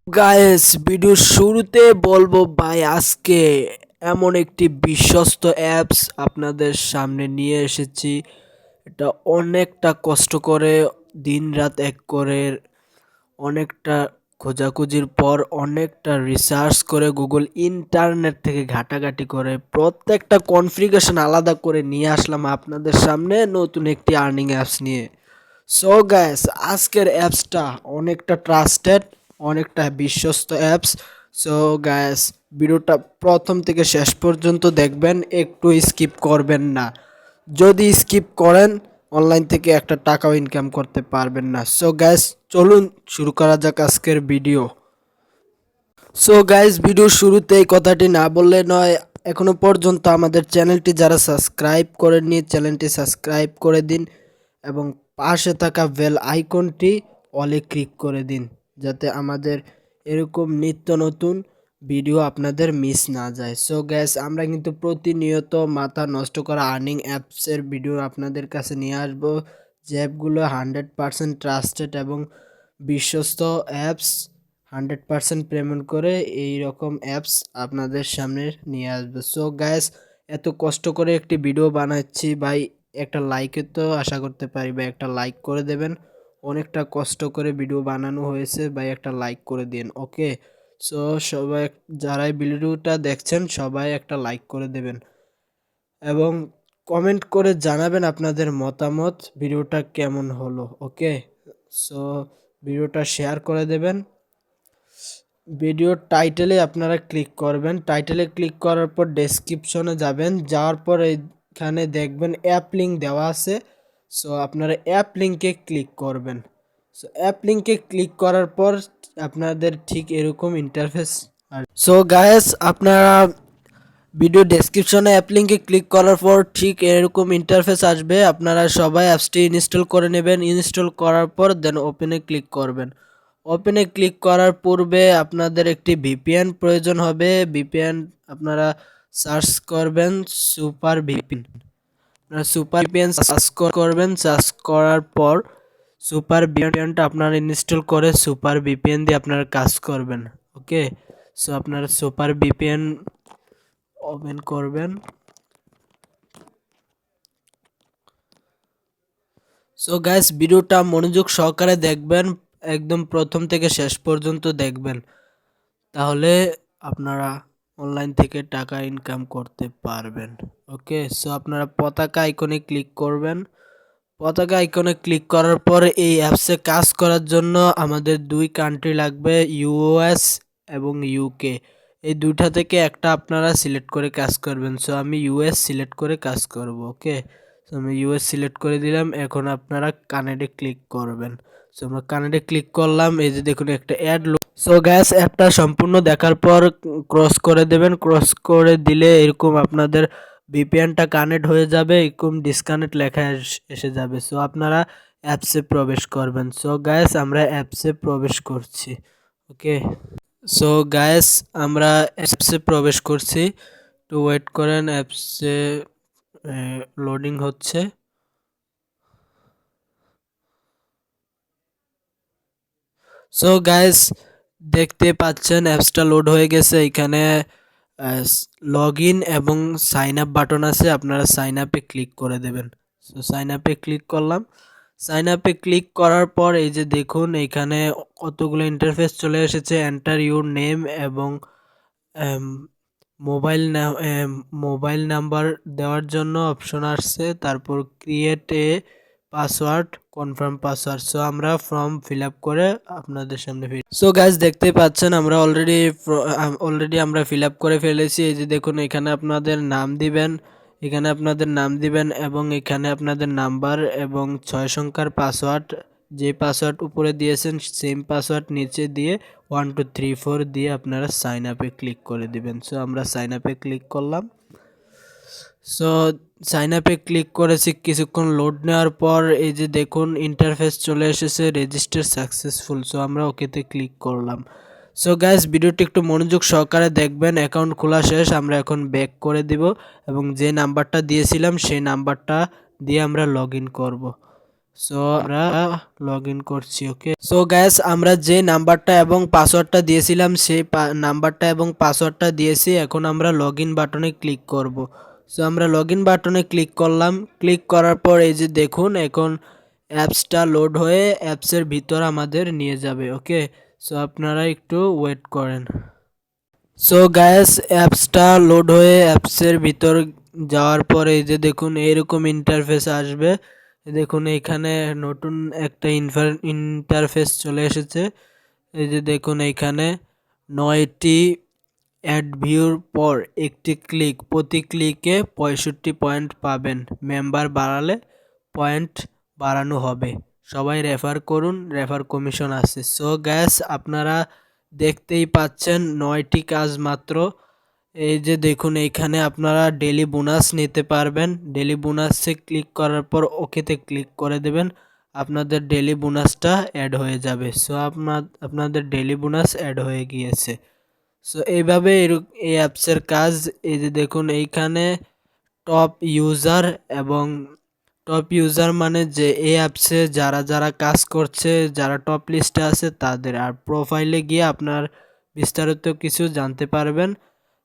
Guys video শুরুতে বলবো ভাই আজকে এমন একটি বিশ্বস্ত অ্যাপস আপনাদের সামনে নিয়ে এসেছি। এটা অনেকটা কষ্ট করে দিন রাত এক করে অনেকটা খোঁজাখুঁজির পর অনেকটা রিসার্চ করে গুগল ইন্টারনেট থেকে ঘাটাঘাটি করে প্রত্যেকটা কনফিগারেশন আলাদা করে নিয়ে আসলাম আপনাদের সামনে নতুন একটি আর্নিং অ্যাপস নিয়ে। সো গ্যাস আজকের অ্যাপসটা অনেকটা ট্রাস্টেড, অনেকটা বিশ্বস্ত অ্যাপস। সো গ্যাস ভিডিওটা প্রথম থেকে শেষ পর্যন্ত দেখবেন, একটু স্কিপ করবেন না। যদি স্কিপ করেন অনলাইন থেকে একটা টাকাও ইনকাম করতে পারবেন না। সো গ্যাস চলুন শুরু করা যাক আজকের ভিডিও। সো গাইস ভিডিও শুরুতে এই কথাটি না বললে নয়, এখনো পর্যন্ত আমাদের চ্যানেলটি যারা সাবস্ক্রাইব করেননি চ্যানেলটি সাবস্ক্রাইব করে দিন এবং পাশে থাকা বেল আইকনটি অলে ক্লিক করে দিন, যাতে আমাদের এরকম নিত্য নতুন ভিডিও আপনাদের মিস না যায়। সো গ্যাস আমরা কিন্তু প্রতিনিয়ত মাথা নষ্ট করা আর্নিং অ্যাপসের ভিডিও আপনাদের কাছে নিয়ে আসবো, যে অ্যাপগুলো 100% ট্রাস্টেড এবং বিশ্বস্ত অ্যাপস, 100% পেমেন্ট করে এই রকম অ্যাপস আপনাদের সামনে নিয়ে আসবে। সো গাইস এত কষ্ট করে একটি ভিডিও বানাচ্ছি ভাই, একটা লাইকে তো আশা করতে পারি ভাই, একটা লাইক করে দেবেন। অনেকটা কষ্ট করে ভিডিও বানানো হয়েছে ভাই, একটা লাইক করে দিন। ওকে, সো সবাই যারাই ভিডিওটা দেখছেন সবাই একটা লাইক করে দেবেন এবং কমেন্ট করে জানাবেন আপনাদের মতামত, ভিডিওটা কেমন হলো। ওকে, সো ভিডিওটা শেয়ার করে দেবেন। ভিডিওর টাইটেলে আপনারা ক্লিক করবেন, টাইটেলে ক্লিক করার পর ডেসক্রিপশনে যাবেন, যাওয়ার পর এখানে দেখবেন অ্যাপ লিঙ্ক দেওয়া আছে। সো আপনারা অ্যাপ লিঙ্কে ক্লিক করবেন। সো অ্যাপ লিঙ্কে ক্লিক করার পর আপনাদের ঠিক এরকম ইন্টারফেস। সো গাইস আপনারা ভিডিও ডেসক্রিপশনে অ্যাপ লিঙ্কে ক্লিক করার পর ঠিক এরকম ইন্টারফেস আসবে। আপনারা সবাই অ্যাপসটি ইনস্টল করে নেবেন, ইনস্টল করার পর দেন ওপেনে ক্লিক করবেন। ওপেনে ক্লিক করার পূর্বে আপনাদের একটি ভিপিএন প্রয়োজন হবে। ভিপিএন আপনারা সার্চ করবেন সুপার ভিপিএন। আপনারা সুপার ভিপিএন সার্চ করবেন, সার্চ করার পর সুপার ভিপিএনটা আপনারা ইনস্টল করে সুপার ভিপিএন দিয়ে আপনারা কাজ করবেন। ওকে, সো আপনারা সুপার ভিপিএন ওপেন করবেন। সো গাইস ভিডিওটা মনোযোগ সহকারে দেখবেন, একদম প্রথম থেকে শেষ পর্যন্ত দেখবেন, তাহলে আপনারা অনলাইন থেকে টাকা ইনকাম করতে পারবেন। ওকে, সো আপনারা পতাকা আইকনে ক্লিক করবেন। পতাকা আইকনে ক্লিক করার পর এই অ্যাপসে কাজ করার জন্য আমাদের দুই কান্ট্রি লাগবে, ইউএস এবং ইউকে। এই দুইটা থেকে একটা আপনারা সিলেক্ট করে কাজ করবেন। সো আমি ইউএস সিলেক্ট করে কাজ করব। ওকে, সো আমি ইউএস সিলেক্ট করে দিলাম। এখন আপনারা কানেক্টে ক্লিক করবেন। সো আমরা কানেক্টে ক্লিক করলাম, এই যে দেখুন একটা অ্যাড। সো গ্যাস অ্যাডটা সম্পূর্ণ দেখার পর ক্রস করে দেবেন। ক্রস করে দিলে এরকম আপনাদের ভিপিএনটা কানেক্ট হয়ে যাবে, এরকম ডিসকানেক্ট লেখা এসে যাবে। সো আপনারা অ্যাপসে প্রবেশ করবেন। সো গ্যাস আমরা অ্যাপসে প্রবেশ করছি। ওকে, সো গাইস আমরা অ্যাপসে প্রবেশ করছি, একটু ওয়েট করেন, অ্যাপসে লোডিং হচ্ছে। সো গাইস দেখতে পাচ্ছেন অ্যাপসটা লোড হয়ে গেছে। এখানে লগ ইন এবং সাইন আপ বাটন আছে, আপনারা সাইন আপে ক্লিক করে দেবেন। সো সাইন আপে ক্লিক করলাম। সাইন আপে ক্লিক করার পর এই যে দেখুন এখানে কতগুলো ইন্টারফেস চলে এসেছে। এন্টার ইউর নেম এবং মোবাইল মোবাইল নাম্বার দেওয়ার জন্য অপশন আসছে, তারপর create a password, confirm password. So আমরা ফর্ম ফিল আপ করে আপনাদের সামনে সো গাইস দেখতে পাচ্ছেন আমরা অলরেডি আমরা ফিল আপ করে ফেলেছি। এই যে দেখুন এখানে আপনাদের নাম দিবেন, এখানে আপনাদের নাম দিবেন এবং এখানে আপনাদের নাম্বার এবং 6 সংখ্যার পাসওয়ার্ড, যে পাসওয়ার্ড উপরে দিয়েছেন সেম পাসওয়ার্ড নিচে দিয়ে 1 2 3 4 দিয়ে আপনারা সাইন আপে ক্লিক করে দিবেন। সো আমরা সাইন আপে ক্লিক করলাম। সো সাইন আপে ক্লিক করেছি, কিছুক্ষণ লোড নেওয়ার পর এই যে দেখুন ইন্টারফেস চলে এসেছে, রেজিস্টার সাকসেসফুল। সো আমরা ওকেতে ক্লিক করলাম। সো গাইস ভিডিওটি একটু মনোযোগ সহকারে দেখবেন। অ্যাকাউন্ট খোলা শেষ, আমরা এখন ব্যাক করে দিব এবং যে নাম্বারটা দিয়েছিলাম সেই নাম্বারটা দিয়ে আমরা লগ ইন করবো। সো আমরা লগ ইন করছি। ওকে, সো গ্যাস আমরা যে নাম্বারটা এবং পাসওয়ার্ডটা দিয়েছিলাম সেই নাম্বারটা এবং পাসওয়ার্ডটা দিয়েছি। এখন আমরা লগ ইন বাটনে ক্লিক করব। সো আমরা লগ ইন বাটনে ক্লিক করলাম। ক্লিক করার পর এই যে দেখুন এখন অ্যাপসটা লোড হয়ে অ্যাপসের ভিতর আমাদের নিয়ে যাবে। ওকে, সো আপনারা একটু ওয়েট করেন। সো গ্যাস অ্যাপসটা লোড হয়ে অ্যাপসের ভিতর যাওয়ার পরে এই যে দেখুন এইরকম ইন্টারফেস আসবে। দেখুন এইখানে নতুন একটা ইন্টারফেস চলে এসেছে। এই যে দেখুন এইখানে 9টি অ্যাড ভিউর পর একটি ক্লিক, প্রতি ক্লিকে 65 পয়েন্ট পাবেন। মেম্বার বাড়ালে পয়েন্ট বাড়ানো হবে। সবাই রেফার করুন, রেফার কমিশন আছে। সো গ্যাস আপনারা দেখতেই পাচ্ছেন 9টি কাজ মাত্র। এই যে দেখুন এইখানে আপনারা ডেলি বোনাস নিতে পারবেন। ডেলি বোনাসে ক্লিক করার পর ওকেতে ক্লিক করে দেবেন, আপনাদের ডেলি বোনাসটা অ্যাড হয়ে যাবে। সো আপনাদের ডেলি বোনাস অ্যাড হয়ে গিয়েছে। সো এইভাবে এই অ্যাপসের কাজ। এই যে দেখুন এইখানে টপ ইউজার এবং টপ ইউজার মানে যে এই অ্যাপসে যারা যারা কাজ করছে, যারা টপ লিস্টে আছে তাদের। আর প্রোফাইলে গিয়ে আপনার বিস্তারিত কিছু জানতে পারবেন।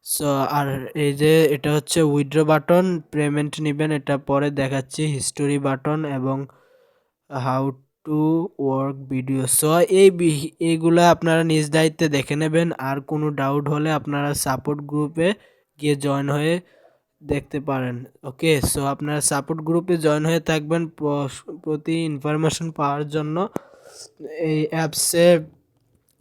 সো আর এই যে এটা হচ্ছে উইথড্র বাটন, পেমেন্ট নেবেন এটা পরে দেখাচ্ছি। হিস্টোরি বাটন এবং how to work video. So এইগুলো আপনারা নিজ দায়িত্বে দেখে নেবেন। আর কোনো ডাউট হলে আপনারা সাপোর্ট গ্রুপে গিয়ে জয়েন হয়ে দেখতে পারেন। ওকে, সো আপনারা সাপোর্ট গ্রুপে জয়েন হয়ে থাকবেন প্রতি ইনফরমেশন পাওয়ার জন্য। এই অ্যাপসে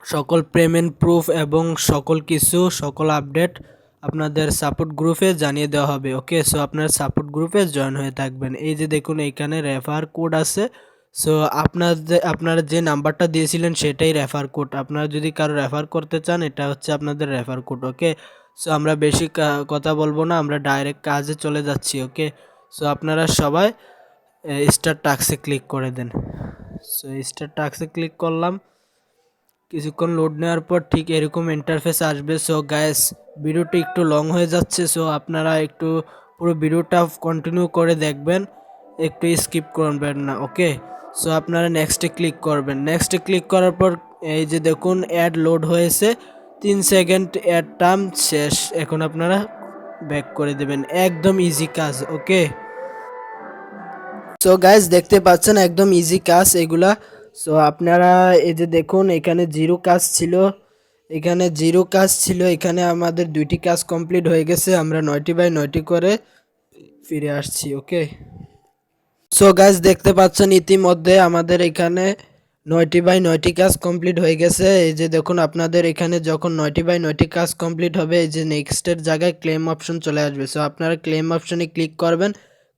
সকল পেমেন্ট প্রুফ এবং সকল কিছু, সকল আপডেট আপনাদের সাপোর্ট গ্রুপে জানিয়ে দেওয়া হবে। ওকে, সো আপনার সাপোর্ট গ্রুপে জয়েন হয়ে থাকবেন। এই যে দেখুন এইখানে রেফার কোড আছে। সো আপনারা যে নাম্বারটা দিয়েছিলেন সেটাই রেফার কোড। আপনারা যদি কারো রেফার করতে চান এটা হচ্ছে আপনাদের রেফার কোড। ওকে, সো আমরা বেশি কথা বলবো না, আমরা ডাইরেক্ট কাজে চলে যাচ্ছি। ওকে, সো আপনারা সবাই স্টার টাস্কে ক্লিক করে দেন। সো স্টার টাস্কে ক্লিক করলাম। কিছুক্ষণ লোড নেওয়ার পর ঠিক এরকম ইন্টারফেস আসবে। সো গাইস ভিডিওটি একটু লং হয়ে যাচ্ছে, সো আপনারা একটু পুরো ভিডিওটা কন্টিনিউ করে দেখবেন, একটু স্কিপ করবেন না। ওকে, সো আপনারা নেক্সটে ক্লিক করবেন। নেক্সটে ক্লিক করার পর এই যে দেখুন অ্যাড লোড হয়েছে, 3 সেকেন্ড অ্যাড টার্ম শেষ। এখন আপনারা ব্যাক করে দেবেন, একদম ইজি কাজ। ওকে, সো গাইস দেখতে পাচ্ছেন একদম ইজি কাজ এগুলা। সো আপনারা এই যে দেখুন এখানে জিরো কাজ ছিল, এখানে জিরো কাজ ছিল, এখানে আমাদের 2টি কাজ কমপ্লিট হয়ে গেছে। আমরা 9টি বাই 9টি করে ফিরে আসছি। ওকে, সো গাইস দেখতে পাচ্ছেন ইতিমধ্যে আমাদের এখানে 9টি বাই 9টি কাজ কমপ্লিট হয়ে গেছে। এই যে দেখুন আপনাদের এখানে যখন 9টি বাই 9টি কাজ কমপ্লিট হবে এই যে নেক্সটের জায়গায় ক্লেম অপশন চলে আসবে। সো আপনারা ক্লেম অপশনে ক্লিক করবেন।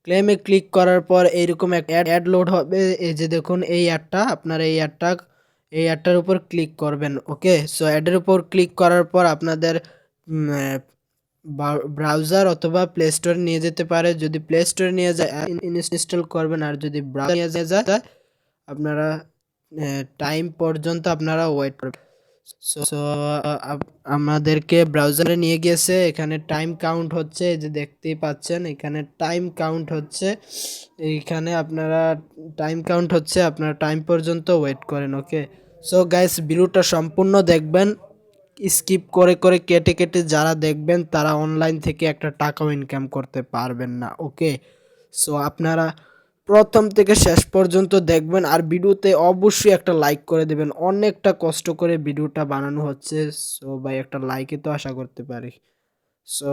ক্লেমে ক্লিক করার পর এইরকম একটা অ্যাড লোড হবে। এই যে দেখুন এই অ্যাডটা, আপনারা এই অ্যাডটার উপর ক্লিক করবেন। ওকে, সো অ্যাডের উপর ক্লিক করার পর আপনাদের ব্রাউজার অথবা প্লে স্টোরে নিয়ে যেতে পারে। যদি প্লে স্টোরে নিয়ে যায় ইনস্টল করবেন, আর যদি ব্রাউজার নিয়ে যায় আপনারা টাইম পর্যন্ত আপনারা ওয়েট করবেন। সো আমাদেরকে ব্রাউজারে নিয়ে গিয়েছে, এখানে টাইম কাউন্ট হচ্ছে। এই যে দেখতেই পাচ্ছেন এখানে টাইম কাউন্ট হচ্ছে, এইখানে আপনারা টাইম কাউন্ট হচ্ছে, আপনারা টাইম পর্যন্ত ওয়েট করেন। ওকে, সো গাইস ভিডিওটা সম্পূর্ণ দেখবেন, স্কিপ করে করে কেটে কেটে যারা দেখবেন তারা অনলাইন থেকে একটা টাকাও ইনকাম করতে পারবেন না। ওকে, সো আপনারা প্রথম থেকে শেষ পর্যন্ত দেখবেন, আর ভিডিওতে অবশ্যই একটা লাইক করে দেবেন। অনেকটা কষ্ট করে ভিডিওটা বানানো হচ্ছে, সো ভাই একটা লাইকে তো আশা করতে পারি। সো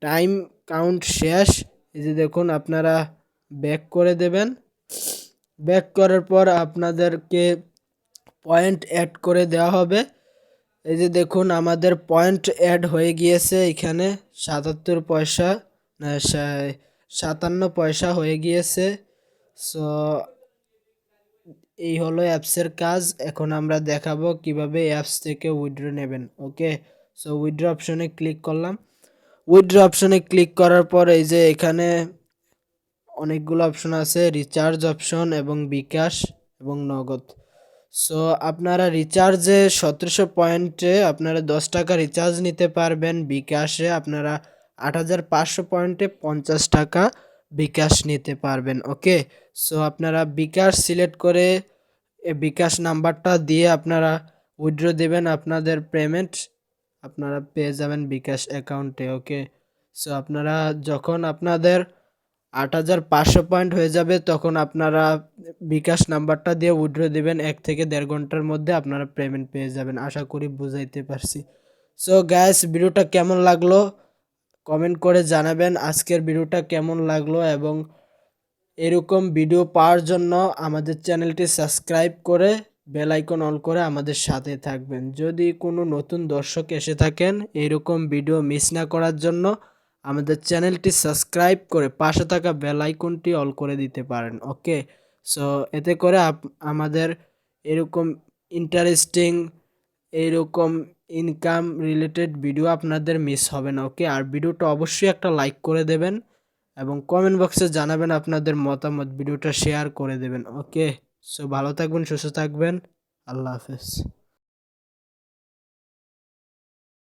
টাইম কাউন্ট শেষ। এই যে দেখুন আপনারা ব্যাক করে দেবেন। ব্যাক করার পর আপনাদেরকে পয়েন্ট অ্যাড করে দেওয়া হবে। এই যে দেখুন আমাদের পয়েন্ট অ্যাড হয়ে গিয়েছে, এখানে 77 পয়সা, না 57 পয়সা হয়ে গিয়েছে। সো এই হলো অ্যাপসের কাজ। এখন আমরা দেখাবো কিভাবে অ্যাপস থেকে উইথড্র নেবেন। ওকে, সো উইথড্র অপশনে ক্লিক করলাম। উইথড্র অপশনে ক্লিক করার পর এই যে এখানে অনেকগুলো অপশন আছে, রিচার্জ অপশন এবং বিকাশ এবং নগদ। সো আপনারা রিচার্জে 1700 পয়েন্টে আপনারা 10 টাকা রিচার্জ নিতে পারবেন। বিকাশে আপনারা 8500 পয়েন্টে 50 টাকা বিকাশ নিতে পারবেন। ওকে, সো আপনারা বিকাশ সিলেক্ট করে বিকাশ নাম্বারটা দিয়ে আপনারা উইথড্র দেবেন, আপনাদের পেমেন্ট আপনারা পেয়ে যাবেন বিকাশ অ্যাকাউন্টে। ওকে, সো আপনারা যখন আপনাদের ৮,৫০০ পয়েন্ট হয়ে যাবে তখন আপনারা বিকাশ নাম্বারটা দিয়ে উইথড্র দেবেন, ১ থেকে ১.৫ ঘন্টার মধ্যে আপনারা পেমেন্ট পেয়ে যাবেন। আশা করি বুঝাইতে পারছি। সো গাইস, ভিডিওটা কেমন লাগলো কমেন্ট করে জানাবেন, আজকের ভিডিওটা কেমন লাগলো, এবং এরকম ভিডিও পাওয়ার জন্য আমাদের চ্যানেলটি সাবস্ক্রাইব করে বেল আইকন অন করে আমাদের সাথে থাকবেন। যদি কোনো নতুন দর্শক এসে থাকেন এরকম ভিডিও মিস না করার জন্য আমাদের চ্যানেলটি সাবস্ক্রাইব করে পাশে থাকা বেল আইকনটি অল করে দিতে পারেন। ওকে, সো এতে করে আমাদের এরকম ইন্টারেস্টিং এইরকম ইনকাম রিলেটেড ভিডিও আপনাদের মিস হবে না। ওকে, আর ভিডিওটা অবশ্যই একটা লাইক করে দেবেন এবং কমেন্ট বক্সে জানাবেন আপনাদের মতামত, ভিডিওটা শেয়ার করে দেবেন। ওকে, সো ভালো থাকবেন, সুস্থ থাকবেন, আল্লাহ হাফেজ।